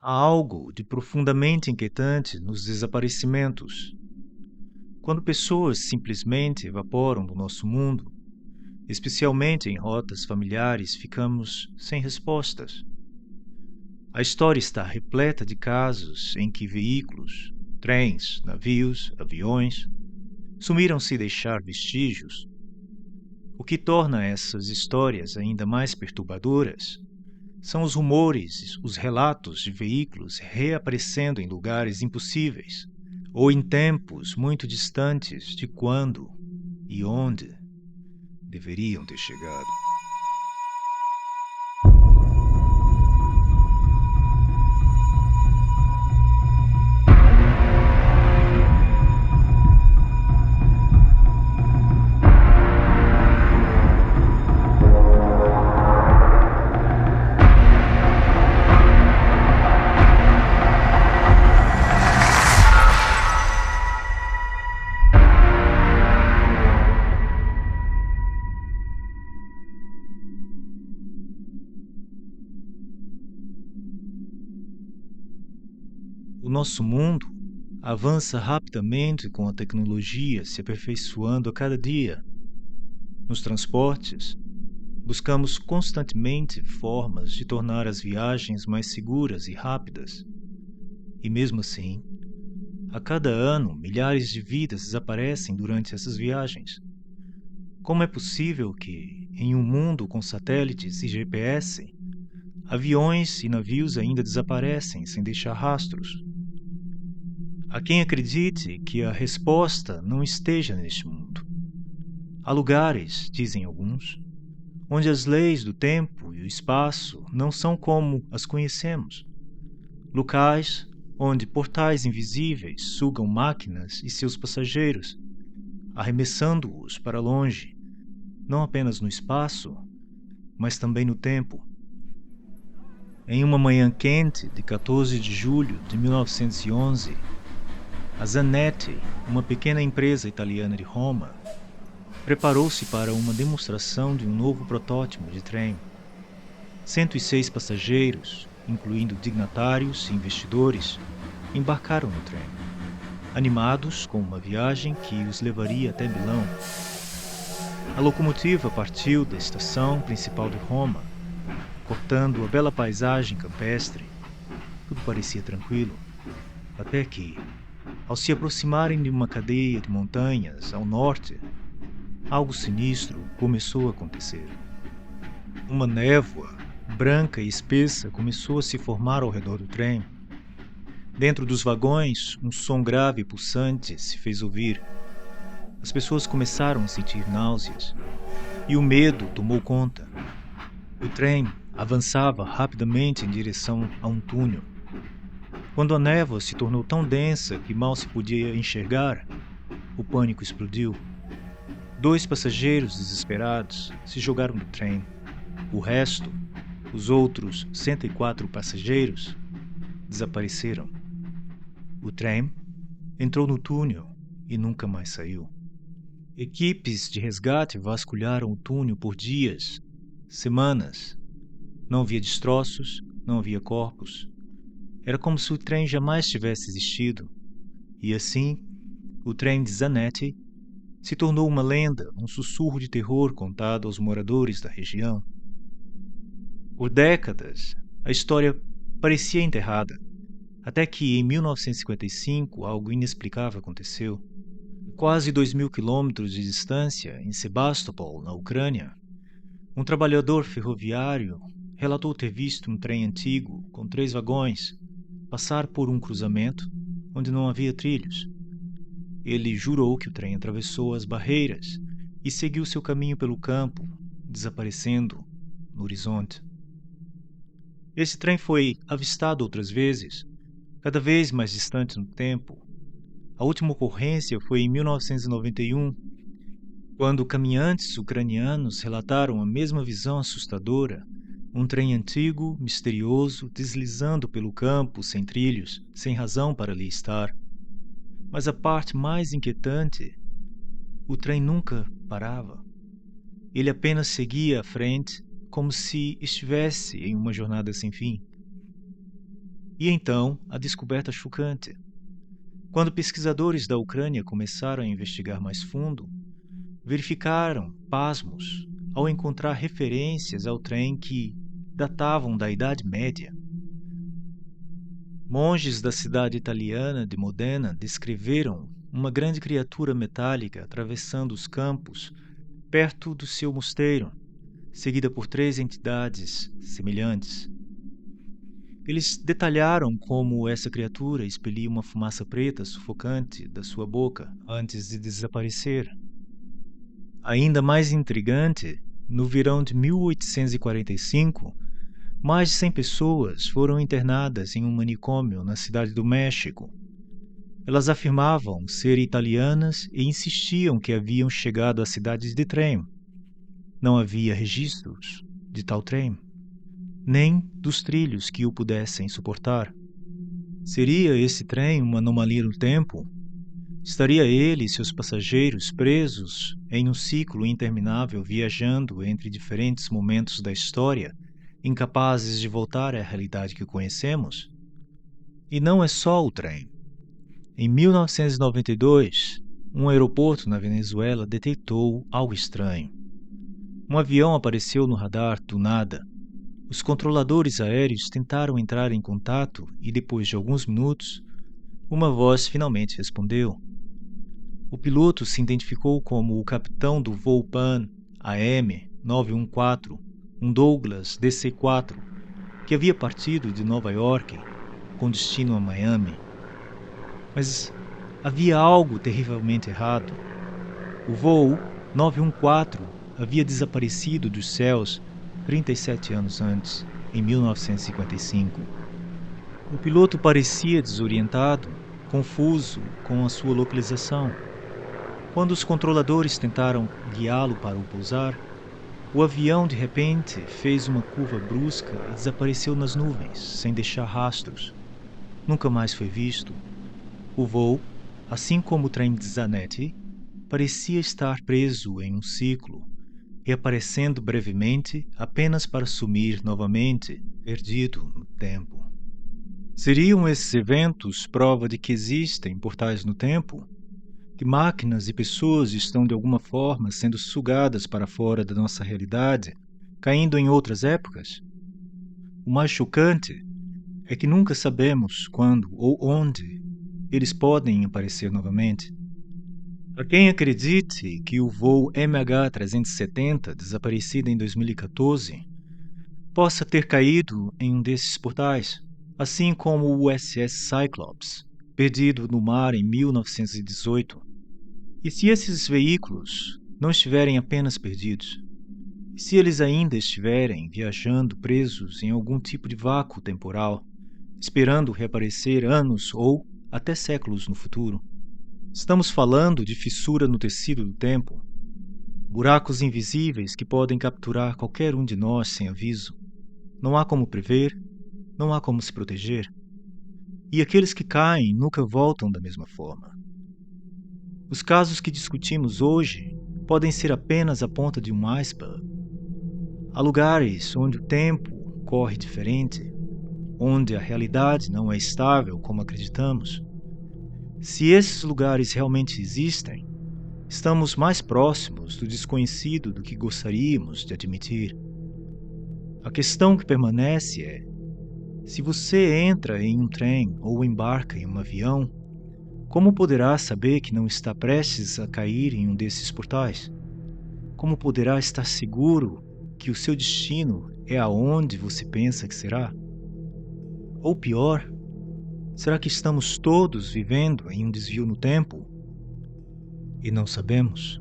Há algo de profundamente inquietante nos desaparecimentos. Quando pessoas simplesmente evaporam do nosso mundo, especialmente em rotas familiares, ficamos sem respostas. A história está repleta de casos em que veículos, trens, navios, aviões, sumiram sem deixar vestígios. O que torna essas histórias ainda mais perturbadoras são os rumores, os relatos de veículos reaparecendo em lugares impossíveis ou em tempos muito distantes de quando e onde deveriam ter chegado. O nosso mundo avança rapidamente com a tecnologia se aperfeiçoando a cada dia. Nos transportes, buscamos constantemente formas de tornar as viagens mais seguras e rápidas. E mesmo assim, a cada ano, milhares de vidas desaparecem durante essas viagens. Como é possível que, em um mundo com satélites e GPS, aviões e navios ainda desaparecem sem deixar rastros? Há quem acredite que a resposta não esteja neste mundo. Há lugares, dizem alguns, onde as leis do tempo e o espaço não são como as conhecemos. Locais onde portais invisíveis sugam máquinas e seus passageiros, arremessando-os para longe, não apenas no espaço, mas também no tempo. Em uma manhã quente de 14 de julho de 1911, a Zanetti, uma pequena empresa italiana de Roma, preparou-se para uma demonstração de um novo protótipo de trem. 106 passageiros, incluindo dignatários e investidores, embarcaram no trem, animados com uma viagem que os levaria até Milão. A locomotiva partiu da estação principal de Roma, cortando a bela paisagem campestre. Tudo parecia tranquilo, até que, ao se aproximarem de uma cadeia de montanhas ao norte, algo sinistro começou a acontecer. Uma névoa branca e espessa começou a se formar ao redor do trem. Dentro dos vagões, um som grave e pulsante se fez ouvir. As pessoas começaram a sentir náuseas, e o medo tomou conta. O trem avançava rapidamente em direção a um túnel. Quando a névoa se tornou tão densa que mal se podia enxergar, o pânico explodiu. 2 passageiros desesperados se jogaram do trem. O resto, os outros 104 passageiros, desapareceram. O trem entrou no túnel e nunca mais saiu. Equipes de resgate vasculharam o túnel por dias, semanas. Não havia destroços, não havia corpos. Era como se o trem jamais tivesse existido. E assim, o trem de Zanetti se tornou uma lenda, um sussurro de terror contado aos moradores da região. Por décadas, a história parecia enterrada, até que em 1955 algo inexplicável aconteceu. A quase 2.000 quilômetros de distância, em Sebastopol, na Ucrânia, um trabalhador ferroviário relatou ter visto um trem antigo com 3 vagões passar por um cruzamento onde não havia trilhos. Ele jurou que o trem atravessou as barreiras e seguiu seu caminho pelo campo, desaparecendo no horizonte. Esse trem foi avistado outras vezes, cada vez mais distante no tempo. A última ocorrência foi em 1991, quando caminhantes ucranianos relataram a mesma visão assustadora, um trem antigo, misterioso, deslizando pelo campo sem trilhos, sem razão para ali estar. Mas a parte mais inquietante, o trem nunca parava. Ele apenas seguia à frente, como se estivesse em uma jornada sem fim. E então, a descoberta chocante. Quando pesquisadores da Ucrânia começaram a investigar mais fundo, verificaram, pasmos, ao encontrar referências ao trem que datavam da Idade Média. Monges da cidade italiana de Modena descreveram uma grande criatura metálica atravessando os campos perto do seu mosteiro, seguida por 3 entidades semelhantes. Eles detalharam como essa criatura expelia uma fumaça preta sufocante da sua boca antes de desaparecer. Ainda mais intrigante, no verão de 1845, mais de 100 pessoas foram internadas em um manicômio na cidade do México. Elas afirmavam ser italianas e insistiam que haviam chegado à cidade de trem. Não havia registros de tal trem, nem dos trilhos que o pudessem suportar. Seria esse trem uma anomalia no tempo? Estaria ele e seus passageiros presos em um ciclo interminável viajando entre diferentes momentos da história, incapazes de voltar à realidade que conhecemos? E não é só o trem. Em 1992, um aeroporto na Venezuela detectou algo estranho. Um avião apareceu no radar do nada. Os controladores aéreos tentaram entrar em contato e, depois de alguns minutos, uma voz finalmente respondeu. O piloto se identificou como o capitão do voo Pan AM 914, um Douglas DC-4, que havia partido de Nova York com destino a Miami. Mas havia algo terrivelmente errado. O voo 914 havia desaparecido dos céus 37 anos antes, em 1955. O piloto parecia desorientado, confuso com a sua localização. Quando os controladores tentaram guiá-lo para o pousar, o avião de repente fez uma curva brusca e desapareceu nas nuvens, sem deixar rastros. Nunca mais foi visto. O voo, assim como o trem de Zanetti, parecia estar preso em um ciclo, reaparecendo brevemente apenas para sumir novamente, perdido no tempo. Seriam esses eventos prova de que existem portais no tempo? Que máquinas e pessoas estão de alguma forma sendo sugadas para fora da nossa realidade, caindo em outras épocas? O mais chocante é que nunca sabemos quando ou onde eles podem aparecer novamente. Há quem acredite que o voo MH370, desaparecido em 2014, possa ter caído em um desses portais, assim como o USS Cyclops, perdido no mar em 1918. E se esses veículos não estiverem apenas perdidos? E se eles ainda estiverem viajando presos em algum tipo de vácuo temporal, esperando reaparecer anos ou até séculos no futuro? Estamos falando de fissura no tecido do tempo, buracos invisíveis que podem capturar qualquer um de nós sem aviso. Não há como prever, não há como se proteger. E aqueles que caem nunca voltam da mesma forma. Os casos que discutimos hoje podem ser apenas a ponta de um iceberg. Há lugares onde o tempo corre diferente, onde a realidade não é estável como acreditamos. Se esses lugares realmente existem, estamos mais próximos do desconhecido do que gostaríamos de admitir. A questão que permanece é: se você entra em um trem ou embarca em um avião, como poderá saber que não está prestes a cair em um desses portais? Como poderá estar seguro que o seu destino é aonde você pensa que será? Ou pior, será que estamos todos vivendo em um desvio no tempo e não sabemos?